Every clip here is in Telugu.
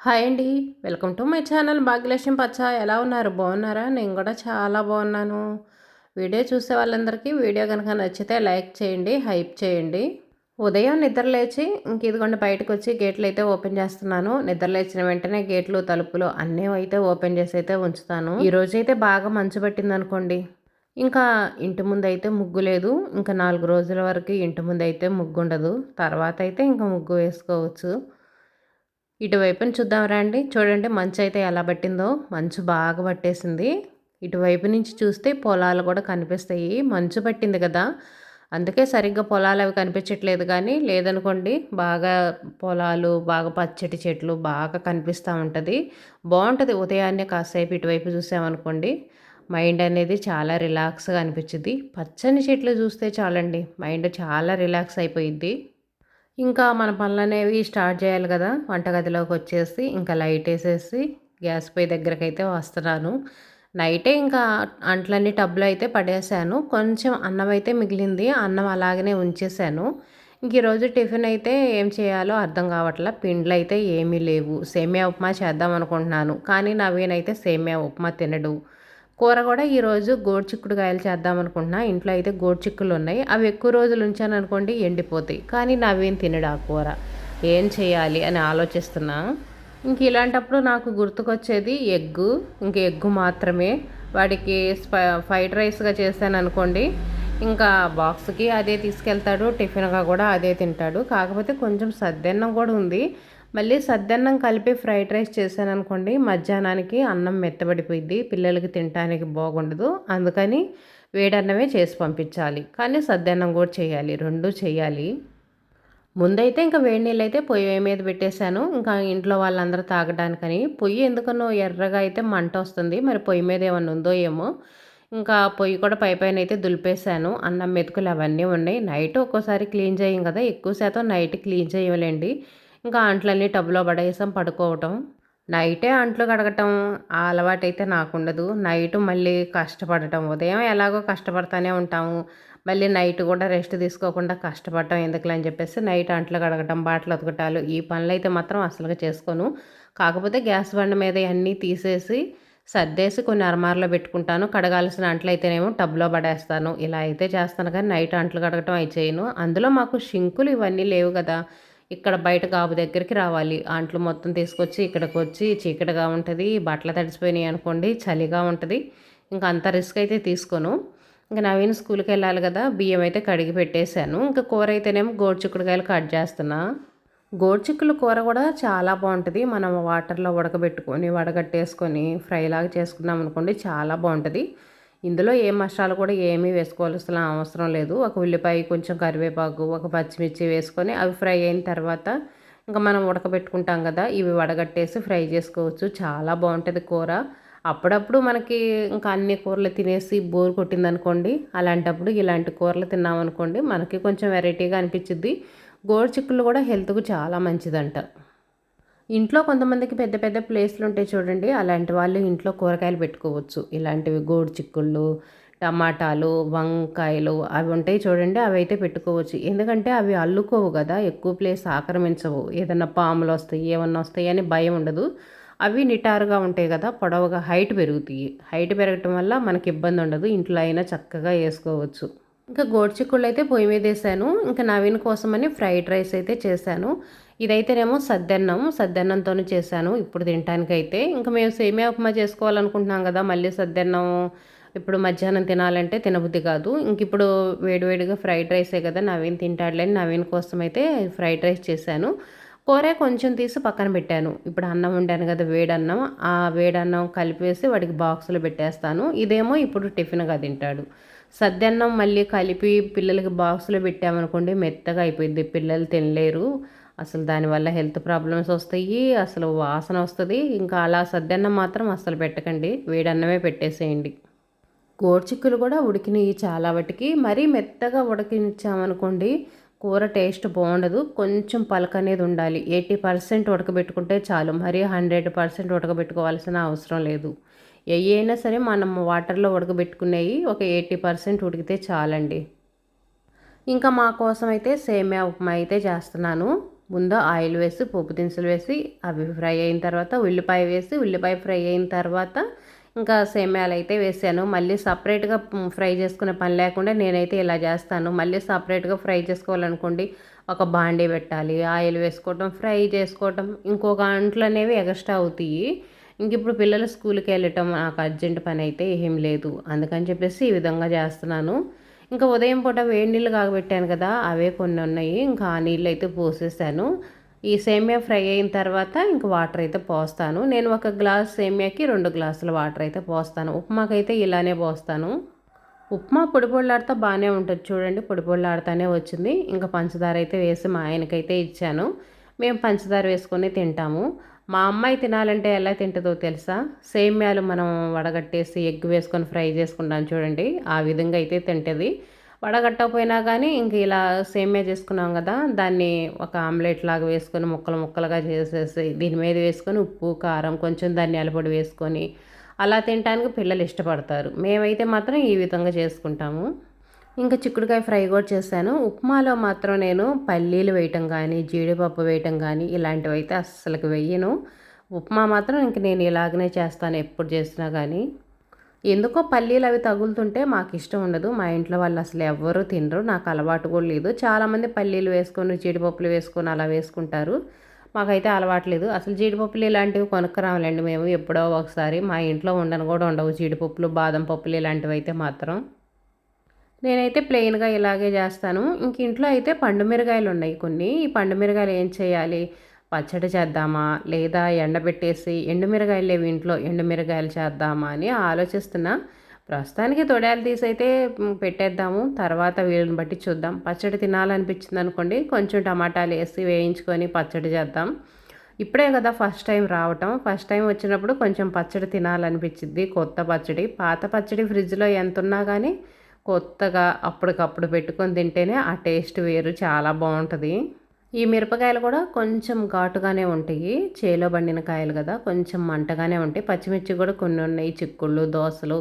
హాయ్ అండి. Welcome to my channel Bhagyalakshmi పచ్చ. ఎలా ఉన్నారు? బాగున్నారా? నేను కూడా చాలా బాగున్నాను. వీడియో చూసే వాళ్ళందరికీ వీడియో కనుక నచ్చితే లైక్ చేయండి, హైప్ చేయండి. ఉదయం నిద్ర లేచి ఇదిగోండి బయటకు వచ్చి గేట్లు అయితే ఓపెన్ చేస్తున్నాను. నిద్ర లేచిన వెంటనే గేట్లు, తలుపులు అన్నీ అయితే ఓపెన్ చేసి అయితే ఉంచుతాను. ఈరోజు అయితే బాగా మంచు పట్టింది అనుకోండి. ఇంకా ఇంటి ముందు అయితే ముగ్గు లేదు. ఇంకా 4 రోజుల వరకు ఇంటి ముందు అయితే ముగ్గు ఉండదు. తర్వాత అయితే ఇంకా ముగ్గు వేసుకోవచ్చు. ఇటువైపున చూద్దాం రండి. చూడండి మంచు అయితే ఎలా పట్టిందో. మంచు బాగా పట్టేసింది. ఇటువైపు నుంచి చూస్తే పొలాలు కూడా కనిపిస్తాయి. మంచు పట్టింది కదా, అందుకే సరిగ్గా పొలాలు అవి కనిపించట్లేదు. కానీ లేదనుకోండి బాగా పొలాలు, బాగా పచ్చటి చెట్లు బాగా కనిపిస్తూ ఉంటుంది. బాగుంటుంది. ఉదయాన్నే కాసేపు ఇటువైపు చూసామనుకోండి మైండ్ అనేది చాలా రిలాక్స్గా అనిపించింది. పచ్చని చెట్లు చూస్తే చాలండి మైండ్ చాలా రిలాక్స్ అయిపోయిద్ది. ఇంకా మన పనులనేవి స్టార్ట్ చేయాలి కదా. వంటగదిలోకి వచ్చేసి ఇంకా లైట్ వేసేసి గ్యాస్ పొయ్యి దగ్గరకైతే వస్తున్నాను. నైటే ఇంకా అంట్లన్నీ టబ్లో అయితే పడేసాను. కొంచెం అన్నం అయితే మిగిలింది. అన్నం అలాగనే ఉంచేసాను. ఇంక ఈరోజు టిఫిన్ అయితే ఏం చేయాలో అర్థం కావట్లా. పిండ్లు అయితే ఏమీ లేవు. సేమియా ఉప్మా చేద్దాం అనుకుంటున్నాను, కానీ నవీన్ అయితే సేమియా ఉప్మా తినడు. కూర కూడా ఈరోజు గోరుచిక్కుడుకాయలు చేద్దాం అనుకుంటున్నా. ఇంట్లో అయితే గోరుచిక్కులు ఉన్నాయి. అవి ఎక్కువ రోజులు ఉంచాను అనుకోండి ఎండిపోతాయి. కానీ నవ్వేం తినడు ఆ కూర. ఏం చేయాలి అని ఆలోచిస్తున్నా. ఇంక ఇలాంటప్పుడు నాకు గుర్తుకొచ్చేది ఎగ్గు. ఇంక ఎగ్గు మాత్రమే. వాడికి ఫ్రైడ్ రైస్గా చేశాను అనుకోండి, ఇంకా బాక్స్కి అదే తీసుకెళ్తాడు, టిఫిన్గా కూడా అదే తింటాడు. కాకపోతే కొంచెం సద్దన్నం కూడా ఉంది. మళ్ళీ సద్దన్నం కలిపి ఫ్రైడ్ రైస్ చేశాను అనుకోండి, మధ్యాహ్నానికి అన్నం మెత్తబడిపోయింది, పిల్లలకి తినడానికి బాగుండదు. అందుకని వేడన్నమే చేసి పంపించాలి. కానీ సద్దన్నం కూడా చేయాలి, రెండు చేయాలి. ముందైతే ఇంకా వేడి నీళ్ళు అయితే పొయ్యి మీద పెట్టేశాను. ఇంకా ఇంట్లో వాళ్ళందరూ తాగడానికని. పొయ్యి ఎందుకనో ఎర్రగా అయితే మంట వస్తుంది. మరి పొయ్యి మీద ఏమన్నా ఉందో ఏమో. ఇంకా పొయ్యి కూడా పైన అయితే దులిపేశాను. అన్నం మెతుకులు అవన్నీ ఉన్నాయి. నైట్ ఒక్కోసారి క్లీన్ చేయం కదా, ఎక్కువ శాతం నైట్ క్లీన్ చేయలేండి. ఇంకా అంట్లన్నీ టబ్లో పడేసాం పడుకోవటం. నైటే అంట్లు కడగటం ఆ అలవాటైతే నాకుండదు. నైట్ మళ్ళీ కష్టపడటం, ఉదయం ఎలాగో కష్టపడతానే ఉంటాము. మళ్ళీ నైట్ కూడా రెస్ట్ తీసుకోకుండా కష్టపడటం ఎందుకులే అని చెప్పేసి నైట్ అంట్లు కడగటం, బట్టలు ఉతకటాలు ఈ పనులైతే మాత్రం అసలుగా చేసుకోను. కాకపోతే గ్యాస్ బండ మీద అన్నీ తీసేసి సర్దేసి కొన్ని అరమార్లో పెట్టుకుంటాను. కడగాల్సిన అంట్లు అయితేనేమో టబ్లో పడేస్తాను. ఇలా అయితే చేస్తాను, కానీ నైట్ అంట్లు కడగటం అయి చేయను. అందులో మాకు షింకులు ఇవన్నీ లేవు కదా. ఇక్కడ బయట గాబు దగ్గరికి రావాలి. అంట్లు మొత్తం తీసుకొచ్చి ఇక్కడికి వచ్చి చీకటిగా ఉంటుంది. బట్టలు తడిసిపోయినాయి అనుకోండి, చలిగా ఉంటుంది. ఇంకా అంత రిస్క్ అయితే తీసుకోను. ఇంకా నవీన్ స్కూల్కి వెళ్ళాలి కదా, బియ్యం అయితే కడిగి పెట్టేశాను. ఇంకా కూర అయితేనేమో గోరుచిక్కుడుకాయలు కట్ చేస్తున్నా. గోరుచిక్కుల కూర కూడా చాలా బాగుంటుంది. మనం వాటర్లో ఉడకబెట్టుకొని వడగట్టేసుకొని ఫ్రైలాగా చేసుకున్నాం అనుకోండి, చాలా బాగుంటుంది. ఇందులో ఏ మసాలా కూడా ఏమీ వేసుకోవాల్సిన అవసరం లేదు. ఒక ఉల్లిపాయ, కొంచెం కరివేపాకు, ఒక పచ్చిమిర్చి వేసుకొని అవి ఫ్రై అయిన తర్వాత ఇంకా మనం ఉడకబెట్టుకుంటాం కదా, ఇవి వడగట్టేసి ఫ్రై చేసుకోవచ్చు. చాలా బాగుంటుంది కూర. అప్పుడప్పుడు మనకి ఇంకా అన్ని కూరలు తినేసి బోర్ కొట్టిందనుకోండి, అలాంటప్పుడు ఇలాంటి కూరలు తిన్నామనుకోండి మనకి కొంచెం వెరైటీగా అనిపించింది. గోరుచిక్కుళ్ళు కూడా హెల్త్కు చాలా మంచిదంట. ఇంట్లో కొంతమందికి పెద్ద పెద్ద ప్లేస్లు ఉంటాయి చూడండి, అలాంటి వాళ్ళు ఇంట్లో కూరగాయలు పెట్టుకోవచ్చు. ఇలాంటివి గోరుచిక్కుళ్ళు, టమాటాలు, వంకాయలు అవి ఉంటాయి చూడండి, అవి అయితే పెట్టుకోవచ్చు. ఎందుకంటే అవి అల్లుకోవు కదా, ఎక్కువ ప్లేస్ ఆక్రమించవు. ఏదన్నా పాములు వస్తాయి, ఏమన్నా వస్తాయి అని భయం ఉండదు. అవి నిటారుగా ఉంటాయి కదా, పొడవుగా హైట్ పెరుగుతాయి. హైట్ పెరగటం వల్ల మనకి ఇబ్బంది ఉండదు. ఇంట్లో అయినా చక్కగా వేసుకోవచ్చు. ఇంకా గోరుచిక్కుళ్ళు అయితే పొయ్యి మీద వేసాను. ఇంకా నవీన్ కోసమని ఫ్రైడ్ రైస్ అయితే చేశాను. ఇదైతేనేమో సద్దన్నంతోనే చేశాను ఇప్పుడు తినటానికైతే. ఇంకా మేము సేమియా ఉప్మా చేసుకోవాలనుకుంటున్నాం కదా, మళ్ళీ సద్దన్నం ఇప్పుడు మధ్యాహ్నం తినాలంటే తినబుద్ధి కాదు. ఇంక ఇప్పుడు వేడివేడిగా ఫ్రైడ్ రైసే కదా, నవీన్ తింటాడులేని నవీన్ కోసం అయితే ఫ్రైడ్ రైస్ చేశాను. కూర కొంచెం తీసి పక్కన పెట్టాను. ఇప్పుడు అన్నం వండాను కదా, వేడన్నం, ఆ వేడన్నం కలిపేసి వాడికి బాక్సులో పెట్టేస్తాను. ఇదేమో ఇప్పుడు టిఫిన్గా తింటాడు. సద్దన్నం మళ్ళీ కలిపి పిల్లలకి బాక్స్లో పెట్టామనుకోండి మెత్తగా అయిపోయింది, పిల్లలు తినలేరు. అసలు దానివల్ల హెల్త్ ప్రాబ్లమ్స్ వస్తాయి, అసలు వాసన వస్తుంది. ఇంకా అలా సద్దన్నం మాత్రం అస్సలు పెట్టకండి, వేడన్నమే పెట్టేసేయండి. గోరుచిక్కులు కూడా ఉడికినాయి చాలా వాటికి. మరీ మెత్తగా ఉడికించామనుకోండి కూర టేస్ట్ బాగుండదు. కొంచెం పలక అనేది ఉండాలి. 80% ఉడకబెట్టుకుంటే చాలు, మరీ 100% ఉడకబెట్టుకోవాల్సిన అవసరం లేదు. ఏ అయినా సరే మనం వాటర్లో ఉడకబెట్టుకునేవి ఒక 80% ఉడికితే చాలండి. ఇంకా మా కోసం అయితే సేమియా ఉప్మా అయితే చేస్తున్నాను. ముందు ఆయిల్ వేసి పోపు దినుసులు వేసి అవి ఫ్రై అయిన తర్వాత ఉల్లిపాయ వేసి ఉల్లిపాయ ఫ్రై అయిన తర్వాత ఇంకా సేమ్యాలు అయితే వేసాను. మళ్ళీ సపరేట్గా ఫ్రై చేసుకునే పని లేకుండా నేనైతే ఇలా చేస్తాను. మళ్ళీ సపరేట్గా ఫ్రై చేసుకోవాలనుకోండి ఒక బాండీ పెట్టాలి, ఆయిల్ వేసుకోవటం, ఫ్రై చేసుకోవటం, ఇంకొక అంట్లు అనేవి ఎక్స్ట్రా అవుతాయి. ఇంక ఇప్పుడు పిల్లలు స్కూల్కి వెళ్ళటం నాకు అర్జెంట్ పని అయితే ఏం లేదు, అందుకని చెప్పేసి ఈ విధంగా చేస్తున్నాను. ఇంకా ఉదయం పూట వేడి నీళ్ళు కాగబెట్టాను కదా, అవే కొన్ని ఉన్నాయి. ఇంకా ఆ నీళ్ళు అయితే పోసేసాను. ఈ సేమియా ఫ్రై అయిన తర్వాత ఇంక వాటర్ అయితే పోస్తాను. నేను ఒక గ్లాస్ సేమియాకి 2 గ్లాసుల వాటర్ అయితే పోస్తాను. ఉప్మాకైతే ఇలానే పోస్తాను. ఉప్మా పొడి పొడిలాడుతూ బాగానే ఉంటుంది చూడండి, పొడి పొడిలాడుతూనే వచ్చింది. ఇంకా పంచదార అయితే వేసి మా ఆయనకైతే ఇచ్చాను. మేము పంచదార వేసుకొని తింటాము. మా అమ్మాయి తినాలంటే ఎలా తింటుందో తెలుసా? సేమ్యాలు మనం వడగట్టేసి ఎగ్ వేసుకొని ఫ్రై చేసుకుంటాం చూడండి, ఆ విధంగా అయితే తింటుంది. వడగట్టకపోయినా కానీ ఇంక ఇలా సేమ్యా చేసుకున్నాం కదా, దాన్ని ఒక ఆమ్లెట్ లాగా వేసుకొని ముక్కలు ముక్కలుగా చేసేసి దీని మీద వేసుకొని ఉప్పు కారం కొంచెం ధనియాల పొడి వేసుకొని అలా తినడానికి పిల్లలు ఇష్టపడతారు. మేమైతే మాత్రం ఈ విధంగా చేసుకుంటాము. ఇంకా చిక్కుడుకాయ ఫ్రై కూడా చేశాను. ఉప్మాలో మాత్రం నేను పల్లీలు వేయటం కానీ జీడిపప్పు వేయటం కానీ ఇలాంటివి అయితే అస్సలకి వెయ్యను. ఉప్మా మాత్రం ఇంక నేను ఇలాగనే చేస్తాను ఎప్పుడు చేసినా కానీ. ఎందుకో పల్లీలు అవి తగులుతుంటే మాకు ఇష్టం ఉండదు. మా ఇంట్లో వాళ్ళు అసలు ఎవ్వరూ తినరు, నాకు అలవాటు కూడా లేదు. చాలామంది పల్లీలు వేసుకొని జీడిపప్పులు వేసుకొని అలా వేసుకుంటారు, మాకైతే అలవాటు లేదు. అసలు జీడిపప్పులు ఇలాంటివి కొనుక్కరావాలండి మేము ఎప్పుడో ఒకసారి. మా ఇంట్లో ఉండను కూడా ఉండవు జీడిపప్పులు బాదం పప్పులు ఇలాంటివి అయితే మాత్రం. నేనైతే ప్లెయిన్గా ఇలాగే చేస్తాను. ఇంక ఇంట్లో అయితే పండు మిరగాయలు ఉన్నాయి కొన్ని. ఈ పండు మిరగాయలు ఏం చేయాలి, పచ్చడి చేద్దామా లేదా ఎండబెట్టేసి ఎండుమిరగాయలు లేవు ఇంట్లో ఎండుమిరగాయలు చేద్దామా అని ఆలోచిస్తున్నా. ప్రస్తుతానికి తొడాలు తీసైతే పెట్టేద్దాము, తర్వాత వీళ్ళని బట్టి చూద్దాం. పచ్చడి తినాలనిపించింది అనుకోండి కొంచెం టమాటాలు వేసి వేయించుకొని పచ్చడి చేద్దాం. ఇప్పుడే కదా ఫస్ట్ టైం రావటం, ఫస్ట్ టైం వచ్చినప్పుడు కొంచెం పచ్చడి తినాలనిపించింది, కొత్త పచ్చడి. పాత పచ్చడి ఫ్రిడ్జ్లో ఎంత ఉన్నా కానీ కొత్తగా అప్పటికప్పుడు పెట్టుకొని తింటేనే ఆ టేస్ట్ వేరు, చాలా బాగుంటుంది. ఈ మిరపకాయలు కూడా కొంచెం ఘాటుగానే ఉంటాయి, చేలో బండిన కాయలు కదా, కొంచెం మంటగానే ఉంటాయి. పచ్చిమిర్చి కూడా కొన్ని ఉన్నాయి, చిక్కుళ్ళు దోసలు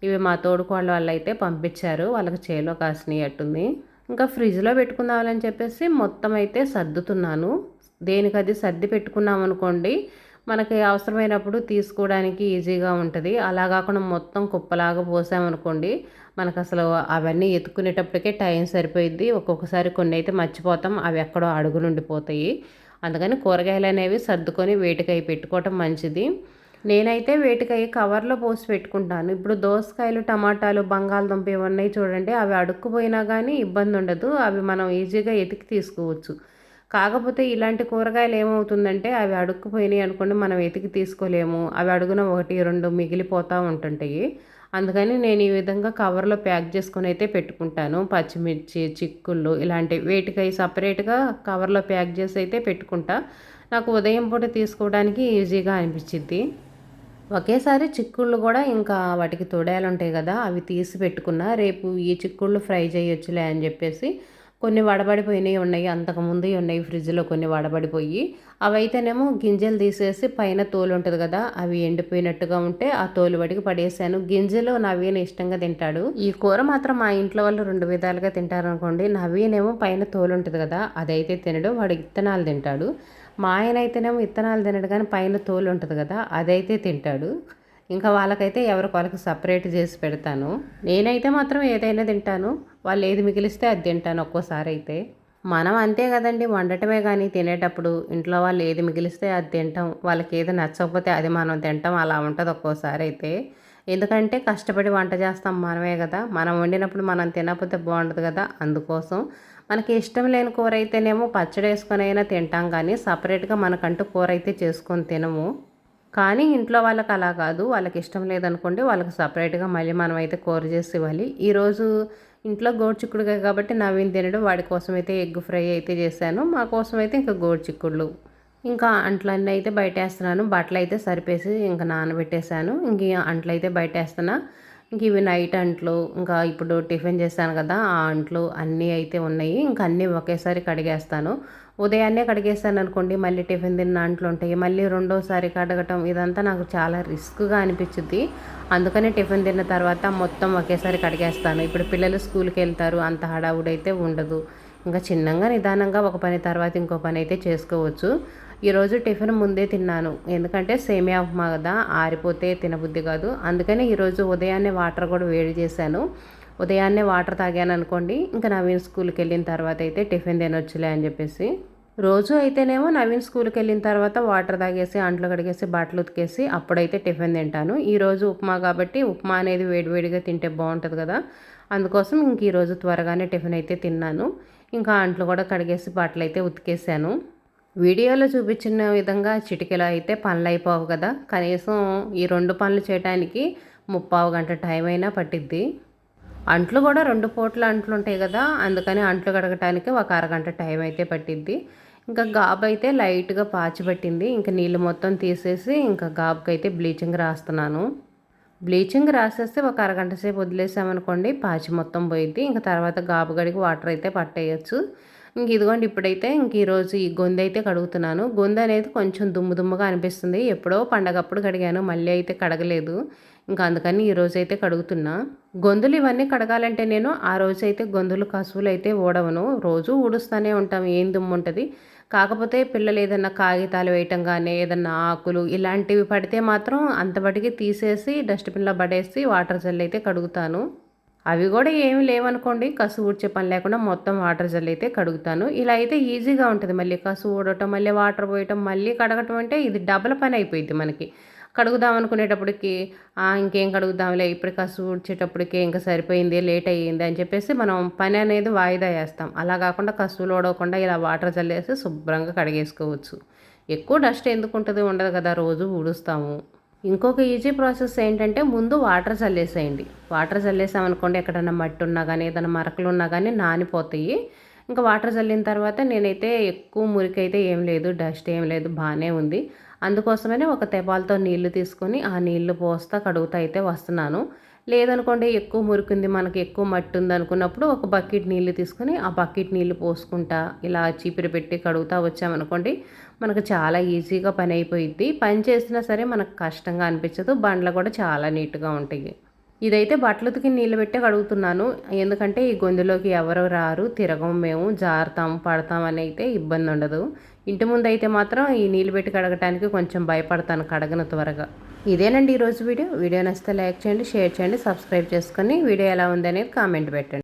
ఇవి మా తోడుకోళ్ళ వాళ్ళు అయితే పంపించారు, వాళ్ళకి చేలో కాసినవి అట్టుంది. ఇంకా ఫ్రిడ్జ్లో పెట్టుకుందామని చెప్పేసి మొత్తం అయితే సర్దుతున్నాను. దేనికది సర్ది పెట్టుకున్నాం అనుకోండి మనకి అవసరమైనప్పుడు తీసుకోవడానికి ఈజీగా ఉంటుంది. అలా కాకుండా మొత్తం కుప్పలాగా పోసామనుకోండి మనకు అసలు అవన్నీ ఎత్తుకునేటప్పటికే టైం సరిపోయిద్ది. ఒక్కొక్కసారి కొన్ని అయితే మర్చిపోతాం, అవి ఎక్కడో అడుగునుండిపోతాయి. అందుకని కూరగాయలు అనేవి సర్దుకొని వేటికై పెట్టుకోవటం మంచిది. నేనైతే వేటికై కవర్లో పోసి పెట్టుకుంటాను. ఇప్పుడు దోసకాయలు టమాటాలు బంగాళదుంప ఇవన్నీ చూడండి, అవి అడుక్కుపోయినా కానీ ఇబ్బంది ఉండదు, అవి మనం ఈజీగా ఎతికి తీసుకోవచ్చు. కాకపోతే ఇలాంటి కూరగాయలు ఏమవుతుందంటే అవి అడుక్కుపోయినాయి అనుకోండి మనం వెతికి తీసుకోలేము, అవి అడుగున 1, 2 మిగిలిపోతూ ఉంటుంటాయి. అందుకని నేను ఈ విధంగా కవర్లో ప్యాక్ చేసుకొని అయితే పెట్టుకుంటాను. పచ్చిమిర్చి చిక్కుళ్ళు ఇలాంటి వేటికై సపరేట్గా కవర్లో ప్యాక్ చేసి అయితే పెట్టుకుంటా. నాకు ఉదయం పూట తీసుకోవడానికి ఈజీగా అనిపించింది. ఒకేసారి చిక్కుళ్ళు కూడా ఇంకా వాటికి తొడాలు ఉంటాయి కదా, అవి తీసి పెట్టుకున్నా. రేపు ఈ చిక్కుళ్ళు ఫ్రై చేయొచ్చులే అని చెప్పేసి కొన్ని వడబడిపోయినవి ఉన్నాయి, అంతకుముందు ఉన్నాయి ఫ్రిడ్జ్లో కొన్ని వడబడిపోయి. అవైతేనేమో గింజలు తీసేసి పైన తోలు ఉంటుంది కదా, అవి ఎండిపోయినట్టుగా ఉంటే ఆ తోలు వడికి పడేసాను. గింజలు నవీన్ ఇష్టంగా తింటాడు. ఈ కూర మాత్రం మా ఇంట్లో వాళ్ళు 2 విధాలుగా తింటారు అనుకోండి. నవీనేమో పైన తోలు ఉంటుంది కదా అదైతే తినడు, వాడు ఇత్తనాలు తింటాడు. మా ఆయన అయితేనేమో ఇత్తనాలు తినడు కానీ పైన తోలు ఉంటుంది కదా అదైతే తింటాడు. ఇంకా వాళ్ళకైతే ఎవరికి వాళ్ళకి సపరేట్ చేసి పెడతాను. నేనైతే మాత్రం ఏదైనా తింటాను, వాళ్ళు ఏది మిగిలిస్తే అది తింటాను. ఒక్కోసారి అయితే మనం అంతే కదండి, వండటమే కానీ తినేటప్పుడు ఇంట్లో వాళ్ళు ఏది మిగిలిస్తే అది తింటాం, వాళ్ళకి ఏది నచ్చకపోతే అది మనం తింటాం, అలా ఉంటుంది ఒక్కోసారి అయితే. ఎందుకంటే కష్టపడి వంట చేస్తాం మనమే కదా, మనం వండినప్పుడు మనం తినకపోతే బాగుండదు కదా. అందుకోసం మనకి ఇష్టం లేని కూర అయితేనేమో పచ్చడి వేసుకొని అయినా తింటాం, కానీ సపరేట్గా మనకంటూ కూర అయితే చేసుకొని తినము. కానీ ఇంట్లో వాళ్ళకి అలా కాదు, వాళ్ళకి ఇష్టం లేదనుకోండి వాళ్ళకి సపరేట్గా మళ్ళీ మనం అయితే కూర చేసి ఇవ్వాలి. ఈరోజు ఇంట్లో గోడు చిక్కుడుగా కాబట్టి నవీన్ తినడు, వాడి కోసం అయితే ఎగ్ ఫ్రై అయితే చేశాను, మా కోసం అయితే ఇంకా గోడు చిక్కుళ్ళు. ఇంకా అంట్లన్నీ అయితే బయటేస్తున్నాను, బట్టలు అయితే సరిపేసి ఇంకా నానబెట్టేశాను. ఇంక అంట్లు అయితే బయటేస్తున్నా. ఇంక ఇవి నైట్ అంట్లు, ఇంకా ఇప్పుడు టిఫిన్ చేశాను కదా ఆ అంట్లు అన్నీ అయితే ఉన్నాయి. ఇంకా అన్నీ ఒకేసారి కడిగేస్తాను. ఉదయాన్నే కడిగేస్తాను అనుకోండి మళ్ళీ టిఫిన్ తిన్న అంట్లు ఉంటాయి, మళ్ళీ రెండోసారి కడగటం ఇదంతా నాకు చాలా రిస్క్గా అనిపించుద్ది. అందుకని టిఫిన్ తిన్న తర్వాత మొత్తం ఒకేసారి కడిగేస్తాను. ఇప్పుడు పిల్లలు స్కూల్కి వెళ్తారు, అంత హడావుడైతే ఉండదు. ఇంకా చిన్నగా నిదానంగా ఒక పని తర్వాత ఇంకో పని అయితే చేసుకోవచ్చు. ఈరోజు టిఫిన్ ముందే తిన్నాను, ఎందుకంటే సేమియా ఉప్మా కదా, ఆరిపోతే తినబుద్ధి కాదు. అందుకని ఈరోజు ఉదయాన్నే వాటర్ కూడా వేడి చేశాను. ఉదయాన్నే వాటర్ తాగాను అనుకోండి, ఇంకా నవీన్ స్కూల్కి వెళ్ళిన తర్వాత అయితే టిఫిన్ తినొచ్చులే అని చెప్పేసి. రోజు అయితేనేమో నవీన్ స్కూల్కి వెళ్ళిన తర్వాత వాటర్ తాగేసి అంట్లు కడిగేసి బట్టలు ఉతికేసి అప్పుడైతే టిఫిన్ తింటాను. ఈరోజు ఉప్మా కాబట్టి ఉప్మా అనేది వేడివేడిగా తింటే బాగుంటుంది కదా, అందుకోసం ఇంక ఈరోజు త్వరగానే టిఫిన్ అయితే తిన్నాను. ఇంకా అంట్లు కూడా కడిగేసి బట్టలు అయితే ఉతికేసాను. వీడియోలో చూపించిన విధంగా చిటికెలో అయితే పనులు అయిపోవు కదా, కనీసం ఈ 2 పనులు చేయడానికి 3/4 గంట టైం అయినా పట్టిద్ది. అంట్లు కూడా 2 పూట్ల అంట్లు ఉంటాయి కదా, అందుకని అంట్లు కడగటానికి ఒక అరగంట టైం అయితే పట్టిద్ది. ఇంకా గాబు అయితే లైట్గా పాచి పట్టింది. ఇంకా నీళ్ళు మొత్తం తీసేసి ఇంకా గాబుకైతే బ్లీచింగ్ రాస్తున్నాను. బ్లీచింగ్ రాసేస్తే ఒక అరగంట సేపు వదిలేసామనుకోండి పాచి మొత్తం పోయిద్ది. ఇంకా తర్వాత గాబు గడికి వాటర్ అయితే పట్టేయచ్చు. ఇంక ఇదిగోండి ఇప్పుడైతే ఇంక ఈరోజు ఈ గొంతు అయితే కడుగుతున్నాను. గొంతు అనేది కొంచెం దుమ్ము దుమ్ముగా అనిపిస్తుంది. ఎప్పుడో పండగప్పుడు కడిగాను, మళ్ళీ అయితే కడగలేదు. ఇంకా అందుకని ఈరోజు అయితే కడుగుతున్నా. గొంతులు ఇవన్నీ కడగాలంటే నేను ఆ రోజైతే గొంతులు కసువులు అయితే ఊడవను. రోజు ఊడుస్తూనే ఉంటాం, ఏం దుమ్ము ఉంటుంది. కాకపోతే పిల్లలు ఏదన్నా కాగితాలు వేయటం కానీ ఏదన్నా ఆకులు ఇలాంటివి పడితే మాత్రం అంతబడికి తీసేసి డస్ట్బిన్లో పడేసి వాటర్ జల్లి అయితే కడుగుతాను. అవి కూడా ఏమి లేవనుకోండి, కసు ఊడ్చే పని లేకుండా మొత్తం వాటర్ జల్లి అయితే కడుగుతాను. ఇలా అయితే ఈజీగా ఉంటుంది. మళ్ళీ కసు ఊడటం, మళ్ళీ వాటర్ పోయటం, మళ్ళీ కడగటం అంటే ఇది డబల్ పని అయిపోయింది మనకి. కడుగుదాం అనుకునేటప్పటికి ఇంకేం కడుగుదాంలే, ఇప్పుడు కసు ఊడ్చేటప్పటికి ఇంకా సరిపోయింది, లేట్ అయ్యింది అని చెప్పేసి మనం పని అనేది వాయిదా వేస్తాం. అలా కాకుండా కసువులు ఊడవకుండా ఇలా వాటర్ చల్లేసి శుభ్రంగా కడిగేసుకోవచ్చు. ఎక్కువ డస్ట్ ఎందుకు ఉంటుంది, ఉండదు కదా, రోజు ఊడుస్తాము. ఇంకొక ఈజీ ప్రాసెస్ ఏంటంటే ముందు వాటర్ చల్లేసేయండి. వాటర్ చల్లేసామనుకోండి, ఎక్కడన్నా మట్టి ఉన్నా కానీ ఏదైనా మరకలు ఉన్నా కానీ నానిపోతాయి. ఇంకా వాటర్ చల్లిన తర్వాత నేనైతే ఎక్కువ మురికైతే ఏం లేదు, డస్ట్ ఏం లేదు, బాగానే ఉంది. అందుకోసమనే ఒక తెపాలతో నీళ్లు తీసుకొని ఆ నీళ్లు పోస్తా కడుగుతా అయితే వస్తున్నాను. లేదనుకోండి ఎక్కువ మురికింది, మనకి ఎక్కువ మట్టి ఉంది అనుకున్నప్పుడు ఒక బకెట్ నీళ్లు తీసుకొని ఆ బకెట్ నీళ్లు పోసుకుంటా ఇలా చీపిరి పెట్టి కడుగుతా వచ్చామనుకోండి, మనకు చాలా ఈజీగా పని అయిపోయిద్ది. పని చేసినా సరే మనకు కష్టంగా అనిపించదు, బండ్లు కూడా చాలా నీట్గా ఉంటాయి. ఇదైతే బట్టలు ఉతికి నీళ్ళు పెట్టి కడుగుతున్నాను, ఎందుకంటే ఈ గొంతులోకి ఎవరు రారు, తిరగం, మేము జారుతాం పడతాం అని అయితే ఇబ్బంది ఉండదు. ఇంటి ముందు అయితే మాత్రం ఈ నీళ్ళు పెట్టి కడగటానికి కొంచెం భయపడతాను, కడగను త్వరగా. ఇదేనండి ఈరోజు వీడియో నచ్చితే లైక్ చేయండి, షేర్ చేయండి, సబ్స్క్రైబ్ చేసుకొని వీడియో ఎలా ఉంది అనేది కామెంట్ పెట్టండి.